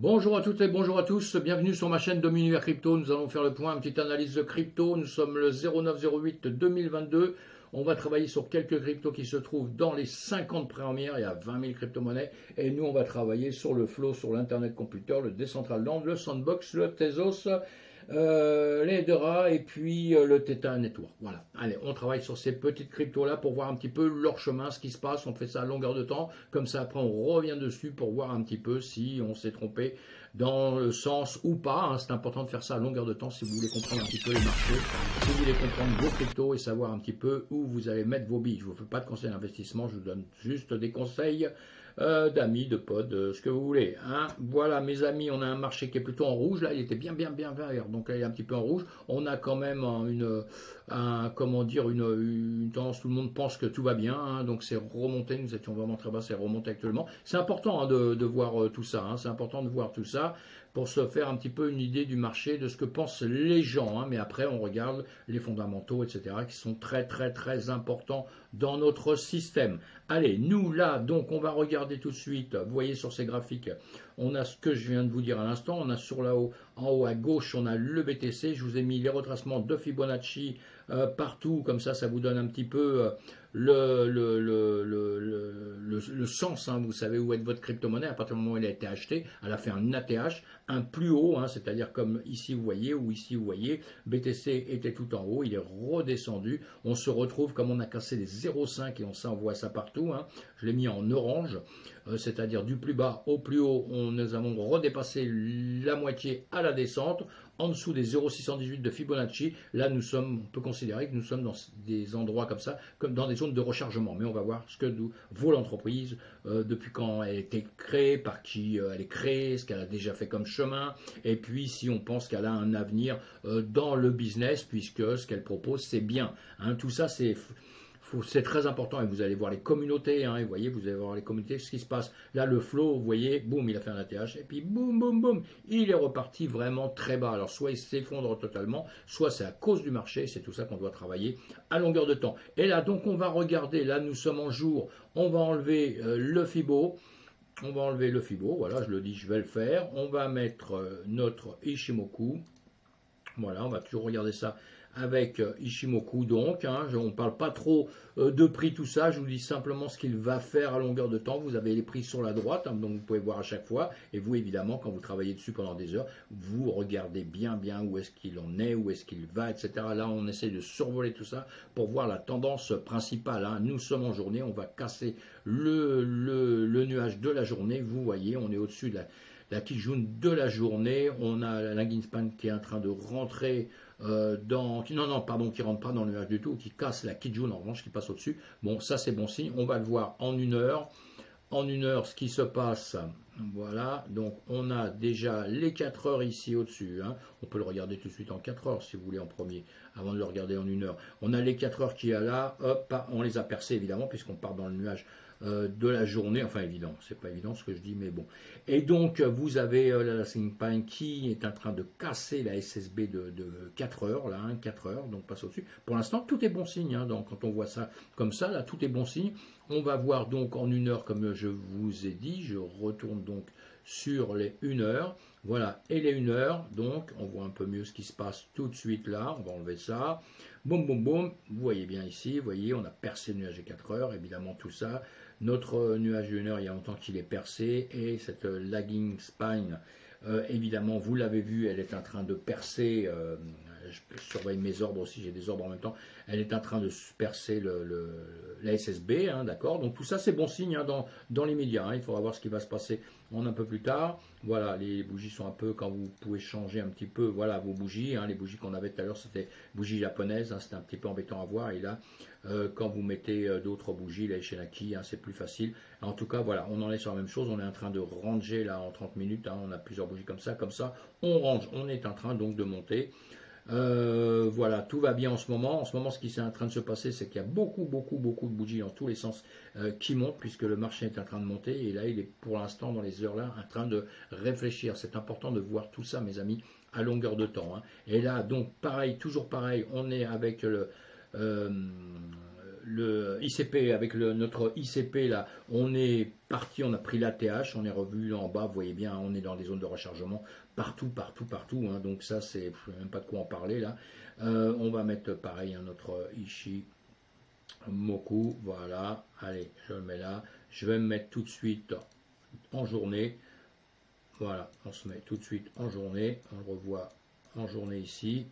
Bonjour à toutes et bonjour à tous, bienvenue sur ma chaîne Univers Crypto. Nous allons faire le point, une petite analyse de crypto. Nous sommes le 09/08 2022. On va travailler sur quelques cryptos qui se trouvent dans les 50 premières. Il y a 20 000 crypto-monnaies. Et nous, on va travailler sur le flow, sur l'Internet Computer, le Decentraland, le Sandbox, le Tezos, les Dera et puis le Theta Network. Voilà. Allez, on travaille sur ces petites cryptos-là pour voir un petit peu leur chemin, ce qui se passe. On fait ça à longueur de temps. Comme ça, après, on revient dessus pour voir un petit peu si on s'est trompé dans le sens ou pas. Hein. C'est important de faire ça à longueur de temps si vous voulez comprendre un petit peu les marchés, si vous voulez comprendre vos cryptos et savoir un petit peu où vous allez mettre vos billes. Je ne vous fais pas de conseils d'investissement, je vous donne juste des conseils d'amis, de potes, ce que vous voulez. Hein. Voilà, mes amis, on a un marché qui est plutôt en rouge. Là, il était bien vert, donc là, il est un petit peu en rouge. On a quand même comment dire, une tendance. Tout le monde pense que tout va bien, hein, donc c'est remonté. Nous étions vraiment très bas, c'est remonté actuellement. C'est important hein, de voir tout ça. Hein, c'est important de voir tout ça pour se faire un petit peu une idée du marché, de ce que pensent les gens. Hein, mais après, on regarde les fondamentaux, etc., qui sont très importants dans notre système. Allez, nous là, donc on va regarder tout de suite, vous voyez sur ces graphiques, on a ce que je viens de vous dire à l'instant, on a sur là-haut, en haut à gauche, on a le BTC, je vous ai mis les retracements de Fibonacci partout, comme ça vous donne un petit peu le sens, hein, vous savez où est votre crypto-monnaie, à partir du moment où elle a été achetée, elle a fait un ATH, un plus haut, hein, c'est-à-dire comme ici vous voyez, ou ici vous voyez, BTC était tout en haut, il est redescendu, on se retrouve comme on a cassé les 0,5 et on voit ça partout, hein, je l'ai mis en orange, c'est-à-dire du plus bas au plus haut, nous avons redépassé la moitié à la descente, en dessous des 0,618 de Fibonacci, là nous sommes, on peut considérer que nous sommes dans des endroits comme ça, comme dans des zones de rechargement, mais on va voir ce que vaut l'entreprise, depuis quand elle a été créée, par qui elle est créée, ce qu'elle a déjà fait comme chemin, et puis si on pense qu'elle a un avenir dans le business, puisque ce qu'elle propose c'est bien. Hein, tout ça c'est très important et vous allez voir les communautés, hein, et vous voyez, vous allez voir les communautés, ce qui se passe. Là, le flow, vous voyez, boum, il a fait un ATH, et puis boum, il est reparti vraiment très bas. Alors, soit il s'effondre totalement, soit c'est à cause du marché, c'est tout ça qu'on doit travailler à longueur de temps. Et là, donc, on va regarder, là, nous sommes en jour, on va enlever le Fibo. On va enlever le Fibo, voilà, je le dis, je vais le faire. On va mettre notre Ishimoku. Voilà, on va toujours regarder ça avec Ishimoku donc. Hein, on ne parle pas trop de prix, tout ça. Je vous dis simplement ce qu'il va faire à longueur de temps. Vous avez les prix sur la droite, hein, donc vous pouvez voir à chaque fois. Et vous, évidemment, quand vous travaillez dessus pendant des heures, vous regardez bien où est-ce qu'il en est, où est-ce qu'il va, etc. Là, on essaie de survoler tout ça pour voir la tendance principale. Hein. Nous sommes en journée, on va casser le nuage de la journée. Vous voyez, on est au-dessus de la Kijun de la journée. On a la Ginspan qui est en train de rentrer qui rentre pas dans le nuage du tout, qui casse la Kijun en revanche, qui passe au-dessus. Bon, ça c'est bon signe. On va le voir en une heure. En une heure, ce qui se passe, voilà, donc on a déjà les 4 heures ici au-dessus, hein. On peut le regarder tout de suite en 4 heures si vous voulez en premier, avant de le regarder en une heure. On a les 4 heures qui est là, hop, on les a percées évidemment, puisqu'on part dans le nuage de la journée, enfin évident, c'est pas évident ce que je dis, mais bon. Et donc vous avez la Pine qui est en train de casser la SSB de 4 heures, là, hein, 4 heures, donc passe au-dessus. Pour l'instant, tout est bon signe, hein, donc quand on voit ça comme ça, là, tout est bon signe. On va voir donc en une heure, comme je vous ai dit, je retourne donc sur les 1 heure. Voilà, et les 1 heure, donc on voit un peu mieux ce qui se passe tout de suite là. On va enlever ça. Boum, vous voyez bien ici, vous voyez, on a percé le nuage des 4 heures, évidemment tout ça. Notre nuage de 1 heure, il y a longtemps qu'il est percé, et cette lagging spine, évidemment, vous l'avez vu, elle est en train de percer. Je surveille mes ordres aussi, j'ai des ordres en même temps. Elle est en train de percer la SSB, hein, d'accord. Donc tout ça, c'est bon signe hein, dans les médias. Hein. Il faudra voir ce qui va se passer un peu plus tard. Voilà, les bougies sont un peu, quand vous pouvez changer un petit peu, voilà vos bougies. Hein. Les bougies qu'on avait tout à l'heure, c'était bougies japonaises, hein, c'était un petit peu embêtant à voir. Et là, quand vous mettez d'autres bougies, les Shenaki, hein, c'est plus facile. En tout cas, voilà, on en est sur la même chose. On est en train de ranger là en 30 minutes. Hein. On a plusieurs bougies comme ça, on range. On est en train donc de monter. Voilà, tout va bien en ce moment. En ce moment, ce qui est en train de se passer, c'est qu'il y a beaucoup de bougies dans tous les sens qui montent, puisque le marché est en train de monter. Et là, il est pour l'instant, dans les heures là, en train de réfléchir. C'est important de voir tout ça, mes amis, à longueur de temps. Hein. Et là, donc, pareil, toujours pareil, on est avec le ICP, avec notre ICP là, on est parti, on a pris l'ATH, on est revenu en bas, vous voyez bien, on est dans des zones de rechargement partout, partout, partout, hein, donc ça c'est même pas de quoi en parler là. On va mettre pareil notre Ichimoku, voilà, allez, je le mets là, je vais me mettre tout de suite en journée, voilà, on se met tout de suite en journée, on le revoit en journée ici,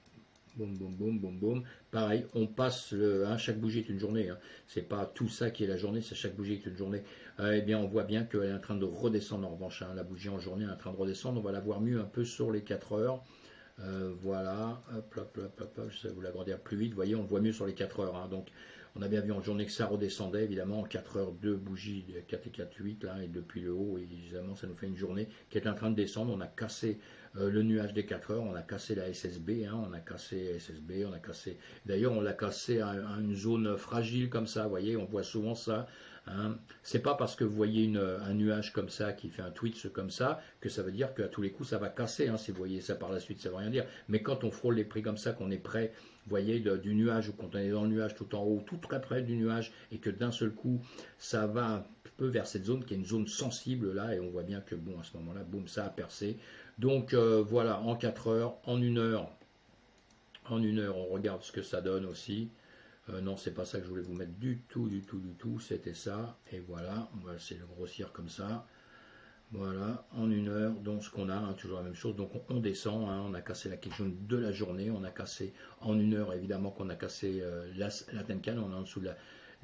boum, boum, boum, boum, boum. Pareil, on passe chaque bougie est une journée. Hein. C'est pas tout ça qui est la journée, c'est chaque bougie est une journée. Eh bien, on voit bien qu'elle est en train de redescendre en revanche. Hein. La bougie en journée est en train de redescendre. On va la voir mieux un peu sur les 4 heures. Voilà, hop, hop, hop, hop, hop, je vais vous l'agrandir plus vite. Vous voyez, on le voit mieux sur les 4 heures. Hein. Donc, on a bien vu en journée que ça redescendait, évidemment, en 4 heures, 2 bougies, 4 et 4, 8, là, et depuis le haut, évidemment, ça nous fait une journée qui est en train de descendre. On a cassé le nuage des 4 heures, on a cassé la SSB, hein, on a cassé la SSB, on a cassé. D'ailleurs, on l'a cassé à une zone fragile comme ça, vous voyez, on voit souvent ça. Hein. C'est pas parce que vous voyez un nuage comme ça qui fait un twitch comme ça que ça veut dire qu'à tous les coups ça va casser. Hein. Si vous voyez ça par la suite, ça veut rien dire. Mais quand on frôle les prix comme ça, qu'on est près, vous voyez, du nuage, ou quand on est dans le nuage tout en haut, tout très près du nuage, et que d'un seul coup ça va un peu vers cette zone qui est une zone sensible là, et on voit bien que bon, à ce moment-là, boum, ça a percé. Donc voilà, en 4 heures, en 1 heure, on regarde ce que ça donne aussi. Non, c'est pas ça que je voulais vous mettre du tout, du tout, du tout. C'était ça. Et voilà, on va essayer de grossir comme ça. Voilà, en 1 heure, donc ce qu'on a, hein, toujours la même chose. Donc on descend, hein, on a cassé la question de la journée. On a cassé en 1 heure, évidemment qu'on a cassé la Tenkan. On est en dessous de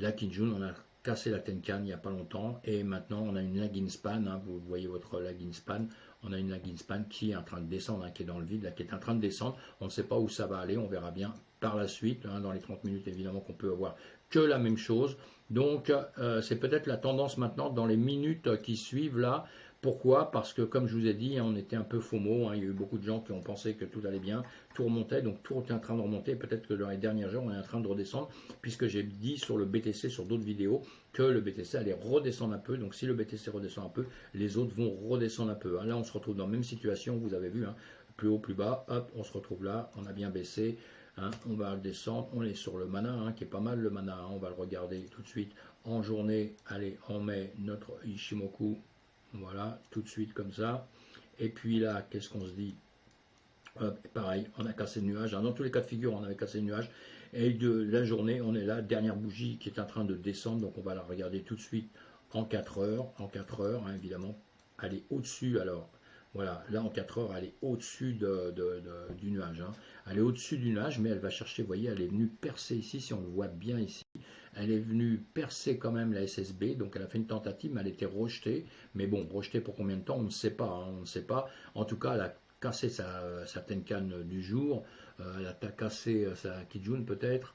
la Kijun. On a cassé la Tenkan il n'y a pas longtemps. Et maintenant, on a une lagging span. Hein, vous voyez votre lagging span. On a une lagging span qui est en train de descendre, hein, qui est dans le vide, là, qui est en train de descendre. On ne sait pas où ça va aller. On verra bien par la suite. Hein, dans les 30 minutes, évidemment, qu'on peut avoir que la même chose. Donc, c'est peut-être la tendance maintenant dans les minutes qui suivent là. Pourquoi? Parce que, comme je vous ai dit, hein, on était un peu FOMO. Hein, il y a eu beaucoup de gens qui ont pensé que tout allait bien, tout remontait, donc tout est en train de remonter. Peut-être que dans les derniers jours, on est en train de redescendre, puisque j'ai dit sur le BTC, sur d'autres vidéos, que le BTC allait redescendre un peu. Donc, si le BTC redescend un peu, les autres vont redescendre un peu. Hein. Là, on se retrouve dans la même situation, vous avez vu, hein, plus haut, plus bas. Hop, on se retrouve là, on a bien baissé. Hein, on va le descendre, on est sur le mana, hein, qui est pas mal le mana. Hein, on va le regarder tout de suite en journée. Allez, on met notre Ichimoku. Voilà, tout de suite comme ça. Et puis là, qu'est-ce qu'on se dit? Pareil, on a cassé le nuage. Dans tous les cas de figure, on avait cassé le nuage. Et de la journée, on est là, dernière bougie qui est en train de descendre. Donc on va la regarder tout de suite en 4 heures. En 4 heures, hein, évidemment. Elle est au-dessus. Alors, voilà, là en 4 heures, elle est au-dessus du nuage. Hein. Elle est au-dessus du nuage, mais elle va chercher, vous voyez, elle est venue percer ici, si on le voit bien ici. Elle est venue percer quand même la SSB, donc elle a fait une tentative, mais elle a été rejetée. Mais bon, rejetée pour combien de temps, on ne sait pas. Hein, on ne sait pas. En tout cas, elle a cassé sa Tenkan du jour. Elle a cassé sa Kijun peut-être.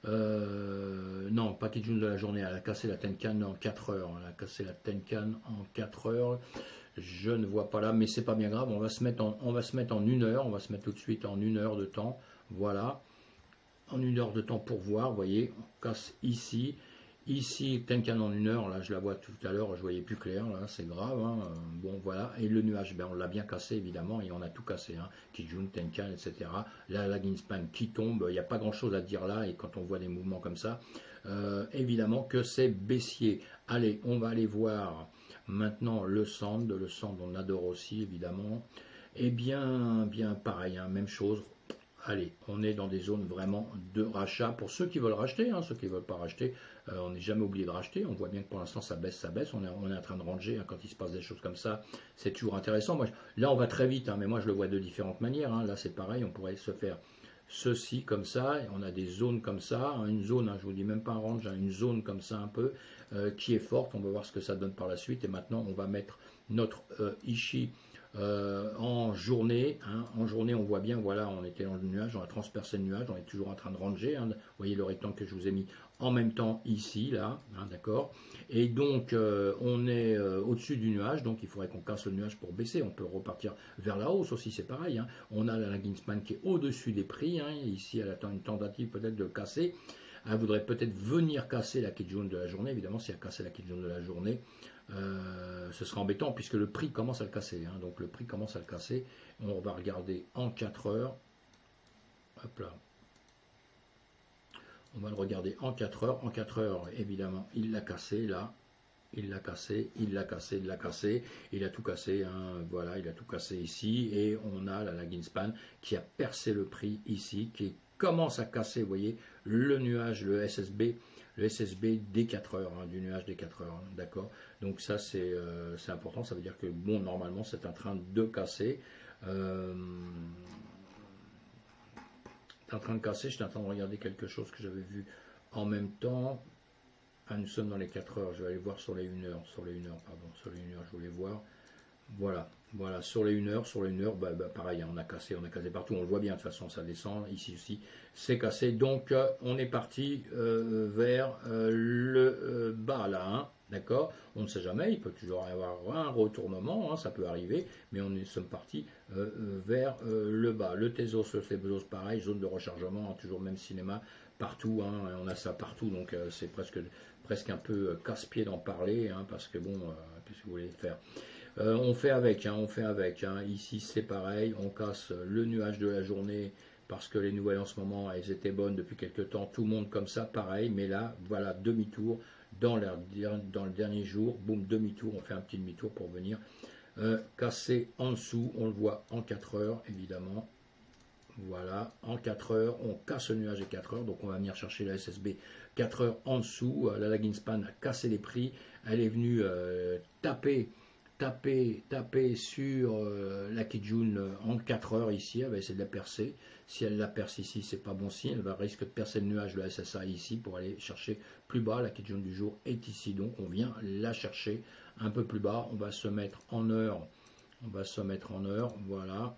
Non, pas Kijun de la journée. Elle a cassé la Tenkan en 4 heures. Elle a cassé la Tenkan en 4 heures. Je ne vois pas là, mais c'est pas bien grave. On va se mettre en 1 heure. On va se mettre tout de suite en 1 heure de temps. Voilà. En 1 heure de temps pour voir, vous voyez, on casse ici, ici, Tenkan en 1 heure, là je la vois tout à l'heure, je voyais plus clair, là c'est grave, hein. Bon voilà, et le nuage, ben, on l'a bien cassé évidemment, et on a tout cassé, hein. Kijun, Tenkan, etc. Là, la Ginspan qui tombe, il n'y a pas grand chose à dire là, et quand on voit des mouvements comme ça, évidemment que c'est baissier. Allez, on va aller voir maintenant le sand on adore aussi évidemment, et bien pareil, hein, même chose. Allez, on est dans des zones vraiment de rachat pour ceux qui veulent racheter. Hein, ceux qui ne veulent pas racheter, on n'est jamais oublié de racheter. On voit bien que pour l'instant ça baisse, ça baisse. On est en train de ranger. Hein, quand il se passe des choses comme ça, c'est toujours intéressant. Moi, là, on va très vite, hein, mais moi je le vois de différentes manières. Hein. Là, c'est pareil. On pourrait se faire ceci comme ça. Et on a des zones comme ça. Hein, une zone, hein, je vous dis même pas un range, hein, une zone comme ça un peu qui est forte. On va voir ce que ça donne par la suite. Et maintenant, on va mettre notre Ishi. En journée, hein, on voit bien, voilà, on était dans le nuage, on a transpercé le nuage, on est toujours en train de ranger, hein, vous voyez le rectangle que je vous ai mis en même temps ici, là, hein, d'accord, et donc on est au-dessus du nuage, donc il faudrait qu'on casse le nuage pour baisser, on peut repartir vers la hausse aussi, c'est pareil, hein. On a la Ginspan qui est au-dessus des prix, hein, ici elle attend une tentative peut-être de le casser, elle voudrait peut-être venir casser la Kijun de la journée, évidemment si elle casse la Kijun de la journée, ce sera embêtant puisque le prix commence à le casser. Hein, donc le prix commence à le casser. On va regarder en 4 heures. Hop là. On va le regarder en 4 heures. En 4 heures, évidemment, il l'a cassé là. Il l'a cassé, il l'a cassé, il l'a cassé, il a tout cassé, hein, voilà, il a tout cassé ici, et on a la lagging span qui a percé le prix ici, qui commence à casser, vous voyez, le nuage, le SSB des 4 heures, hein, du nuage des 4 heures, hein, d'accord. Donc ça c'est important, ça veut dire que bon, normalement c'est en train de casser. C'est en train de casser, j'étais en train de regarder quelque chose que j'avais vu en même temps. Ah, nous sommes dans les 4 heures, je vais aller voir sur les 1 heure, pardon, sur les 1 heure, je voulais voir. Voilà, voilà, sur les 1 heure, pareil, hein, on a cassé partout, on le voit bien, de toute façon, ça descend, ici aussi, c'est cassé. Donc, on est parti vers le bas, là, hein, d'accord. On ne sait jamais, il peut toujours y avoir un retournement, hein, ça peut arriver, mais sommes partis vers le bas. Le Tezos, le Febsos, pareil, zone de rechargement, hein, toujours le même cinéma, partout, hein, on a ça partout, donc c'est presque un peu casse-pied d'en parler, hein, parce que bon, qu'est-ce que vous voulez faire? On fait avec, hein, on fait avec, hein. Ici c'est pareil, on casse le nuage de la journée parce que les nouvelles en ce moment elles étaient bonnes depuis quelques temps, tout le monde comme ça, pareil, mais là voilà, demi-tour dans le dernier jour, boum, demi-tour, on fait un petit demi-tour pour venir casser en dessous, on le voit en 4 heures évidemment. Voilà, en 4 heures, on casse le nuage des 4 heures, donc on va venir chercher la SSB 4 heures en dessous. La lagging span a cassé les prix, elle est venue taper sur la Kijun en 4 heures ici, elle va essayer de la percer. Si elle la perce ici, c'est pas bon signe, elle va risque de percer le nuage de la SSA ici pour aller chercher plus bas. La Kijun du jour est ici, donc on vient la chercher un peu plus bas. On va se mettre en heure, voilà.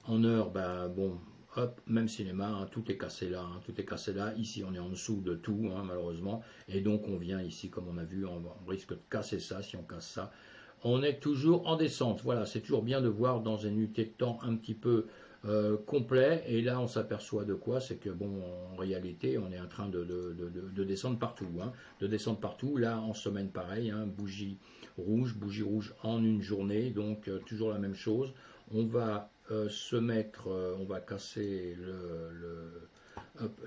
En heure, ben bon, hop, même cinéma, hein, tout est cassé là, hein, tout est cassé là. Ici, on est en dessous de tout, hein, malheureusement. Et donc, on vient ici, comme on a vu, on risque de casser ça. Si on casse ça, on est toujours en descente. Voilà, c'est toujours bien de voir dans une unité de temps un petit peu complet. Et là, on s'aperçoit de quoi? C'est que, bon, en réalité, on est en train de descendre partout. Hein, de descendre partout. Là, en semaine, pareil, hein, bougie rouge en une journée. Donc, toujours la même chose. On va se mettre, on va casser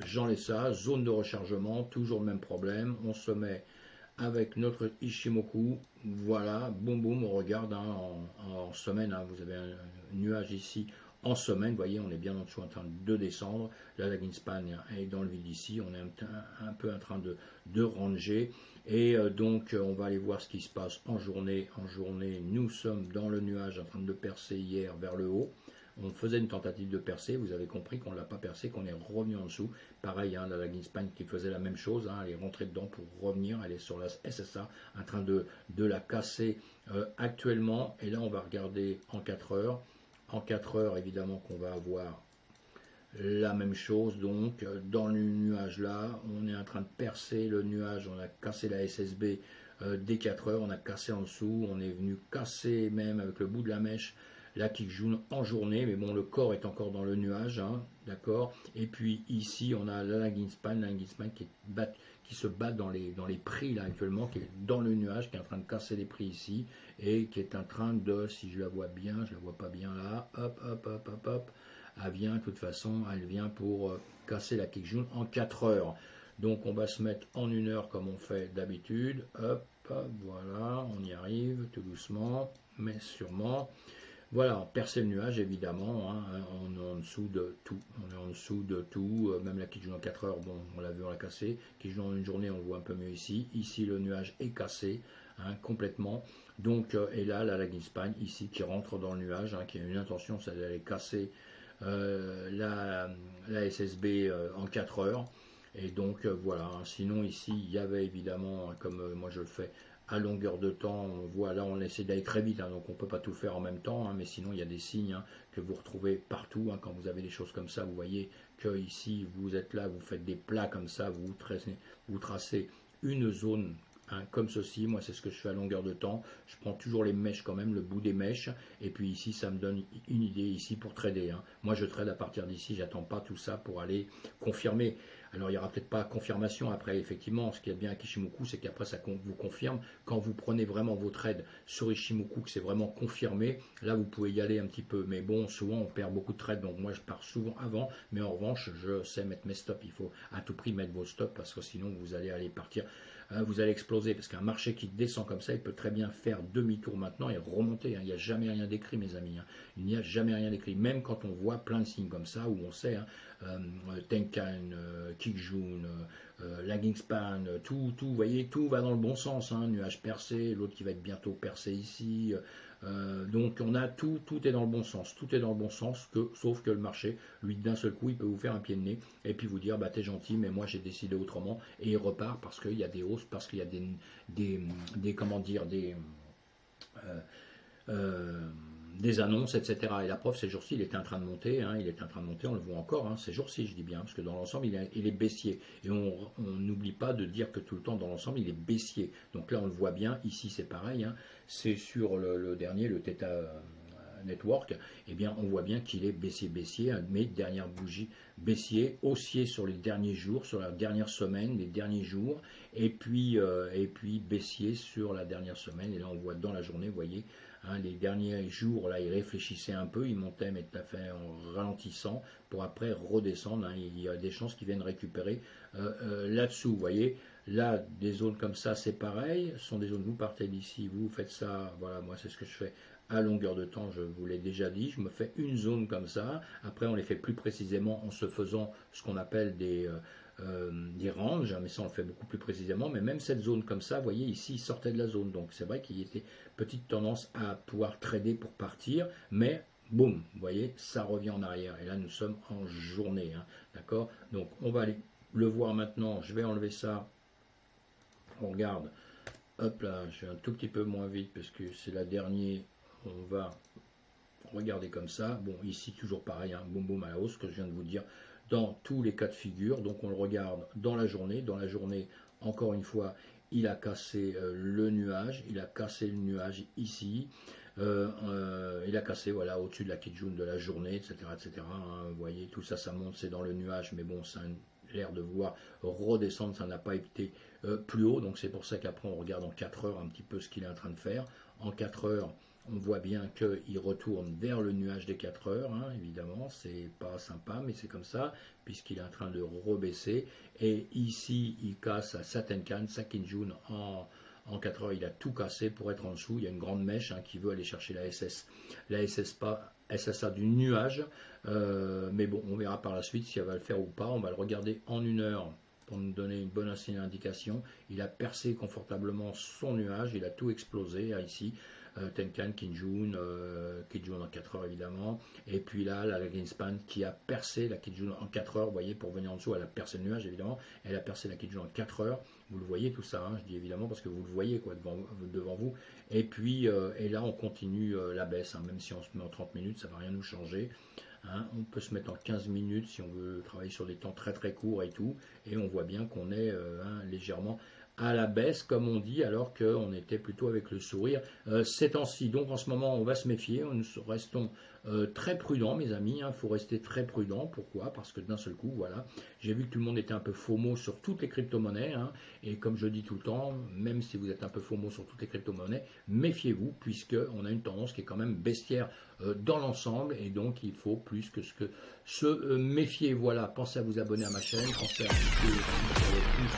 Jean Lessa, zone de rechargement, toujours le même problème. On se met avec notre Ishimoku, voilà, boum boum, on regarde hein, en semaine, hein, vous avez un nuage ici en semaine, vous voyez, on est bien en dessous en train de descendre, la lagging span est dans le vide ici, on est un peu en train de ranger, et donc on va aller voir ce qui se passe en journée. En journée, nous sommes dans le nuage en train de percer hier vers le haut. On faisait une tentative de percer, vous avez compris qu'on ne l'a pas percé, qu'on est revenu en dessous. Pareil, hein, la lagging span qui faisait la même chose, hein, elle est rentrée dedans pour revenir, elle est sur la SSA, en train de la casser actuellement. Et là, on va regarder en 4 heures. En 4 heures, évidemment qu'on va avoir la même chose, donc dans le nuage là, on est en train de percer le nuage, on a cassé la SSB dès 4 heures, on a cassé en dessous, on est venu casser même avec le bout de la mèche là qui joue en journée, mais bon, le corps est encore dans le nuage, hein, d'accord. Et puis ici, on a la lagging span qui se bat dans les prix là actuellement, qui est dans le nuage, qui est en train de casser les prix ici, et qui est en train de, si je la vois bien, je la vois pas bien là, hop, hop, hop, hop, hop, elle vient, de toute façon, elle vient pour casser la Kijun en 4 heures. Donc on va se mettre en 1 heure comme on fait d'habitude, hop, hop, voilà, on y arrive tout doucement, mais sûrement. Voilà, percer le nuage évidemment, hein, on est en dessous de tout, même la Kijun en 4 heures, bon, on l'a vu, on l'a cassé, Kijun en une journée, on le voit un peu mieux ici, le nuage est cassé, hein, complètement, donc, et là, la lagging span, ici, qui rentre dans le nuage, hein, qui a une intention, c'est d'aller casser la SSB en 4 heures, et donc, voilà, hein, sinon ici, il y avait évidemment, comme moi je le fais, à longueur de temps, on voit là on essaie d'aller très vite, hein, donc on ne peut pas tout faire en même temps, hein, mais sinon il y a des signes hein, que vous retrouvez partout, hein, quand vous avez des choses comme ça, vous voyez que ici vous êtes là, vous faites des plats comme ça, vous tracez une zone hein, comme ceci. Moi, c'est ce que je fais à longueur de temps. Je prends toujours les mèches quand même, le bout des mèches. Et puis ici, ça me donne une idée ici pour trader. Hein. Moi, je trade à partir d'ici. J'attends pas tout ça pour aller confirmer. Alors, il n'y aura peut-être pas confirmation après, effectivement. Ce qui est bien avec Ishimoku, c'est qu'après, ça vous confirme. Quand vous prenez vraiment vos trades sur Ishimoku, que c'est vraiment confirmé, là, vous pouvez y aller un petit peu. Mais bon, souvent, on perd beaucoup de trades. Donc, moi, je pars souvent avant. Mais en revanche, je sais mettre mes stops. Il faut à tout prix mettre vos stops parce que sinon, vous allez aller partir. Vous allez exploser. Parce qu'un marché qui descend comme ça, il peut très bien faire demi-tour maintenant et remonter. Hein. Il n'y a jamais rien d'écrit, mes amis. Hein. Il n'y a jamais rien d'écrit. Même quand on voit plein de signes comme ça, où on sait, hein, Tenkan, Kijun, Lagging Span, tout, vous voyez, tout va dans le bon sens. Hein, nuage percé, l'autre qui va être bientôt percé ici. Donc on a tout est dans le bon sens. Tout est dans le bon sens, sauf que le marché, lui, d'un seul coup, il peut vous faire un pied de nez et puis vous dire, bah t'es gentil, mais moi j'ai décidé autrement. Et il repart parce qu'il y a des hausses, parce qu'il y a des comment dire, des annonces, etc. Et la preuve, ces jours-ci, il était en train de monter, hein, il était en train de monter, on le voit encore, hein, ces jours-ci, je dis bien, parce que dans l'ensemble, il est baissier. Et on n'oublie pas de dire que tout le temps, dans l'ensemble, il est baissier. Donc là, on le voit bien, ici, c'est pareil, hein, c'est sur le dernier, le Theta Network, eh bien, on voit bien qu'il est baissier, hein, mais dernière bougie baissier, haussier sur les derniers jours, sur la dernière semaine, les derniers jours, et puis baissier sur la dernière semaine. Et là, on voit dans la journée, vous voyez, hein, les derniers jours, là, il réfléchissait un peu, il montait, mais tout à fait en ralentissant, pour après redescendre. Hein, il y a des chances qu'ils viennent récupérer là-dessous, vous voyez. Là, des zones comme ça, c'est pareil. Ce sont des zones, vous partez d'ici, vous faites ça, voilà, moi, c'est ce que je fais à longueur de temps, je vous l'ai déjà dit, je me fais une zone comme ça, après on les fait plus précisément en se faisant ce qu'on appelle des ranges, mais ça on le fait beaucoup plus précisément, mais même cette zone comme ça, vous voyez ici, il sortait de la zone, donc c'est vrai qu'il y était petite tendance à pouvoir trader pour partir, mais boum, vous voyez, ça revient en arrière, et là nous sommes en journée, hein, d'accord, donc on va aller le voir maintenant, je vais enlever ça, on regarde, hop là, je vais un tout petit peu moins vite, parce que c'est la dernière. On va regarder comme ça. Bon, ici, toujours pareil, hein, boum boum à la hausse, que je viens de vous dire, dans tous les cas de figure. Donc, on le regarde dans la journée. Dans la journée, encore une fois, il a cassé le nuage. Il a cassé le nuage ici. Il a cassé, voilà, au-dessus de la Kijun de la journée, etc. etc. Hein, vous voyez, tout ça, ça monte, c'est dans le nuage. Mais bon, ça a l'air de vouloir redescendre. Ça n'a pas été plus haut. Donc, c'est pour ça qu'après, on regarde en 4 heures un petit peu ce qu'il est en train de faire. En 4 heures, on voit bien qu'il retourne vers le nuage des 4 heures, hein, évidemment, c'est pas sympa, mais c'est comme ça, puisqu'il est en train de rebaisser. Et ici, il casse sa Tenkan, sa Kijun en 4 heures, il a tout cassé pour être en dessous. Il y a une grande mèche, hein, qui veut aller chercher la SSA du nuage, mais bon, on verra par la suite si elle va le faire ou pas. On va le regarder en 1 heure pour nous donner une bonne indication. Il a percé confortablement son nuage, il a tout explosé ici. Tenkan, Kijun, Kijun en 4 heures évidemment, et puis là la Lagging Span qui a percé la Kijun en 4 heures, vous voyez, pour venir en dessous, elle a percé le nuage évidemment, elle a percé la Kijun en 4 heures, vous le voyez tout ça, hein, je dis évidemment parce que vous le voyez quoi devant vous, et puis et là on continue la baisse, hein, même si on se met en 30 minutes, ça ne va rien nous changer. Hein, on peut se mettre en 15 minutes si on veut travailler sur des temps très très courts et tout, et on voit bien qu'on est légèrement à la baisse, comme on dit, alors qu'on était plutôt avec le sourire ces temps-ci. Donc en ce moment, on va se méfier, nous restons très prudents, mes amis, il faut rester très prudent. Pourquoi? Parce que d'un seul coup, voilà, j'ai vu que tout le monde était un peu FOMO sur toutes les crypto-monnaies, hein, et comme je dis tout le temps, même si vous êtes un peu FOMO sur toutes les crypto-monnaies, méfiez-vous, puisqu'on a une tendance qui est quand même baissière dans l'ensemble, et donc il faut plus que se méfier. Voilà, pensez à vous abonner à ma chaîne, pensez à cliquer sur le pouce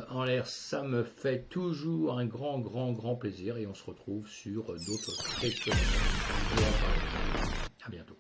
en l'air, ça me fait toujours un grand plaisir, et on se retrouve sur d'autres crypto-monnaies. À bientôt.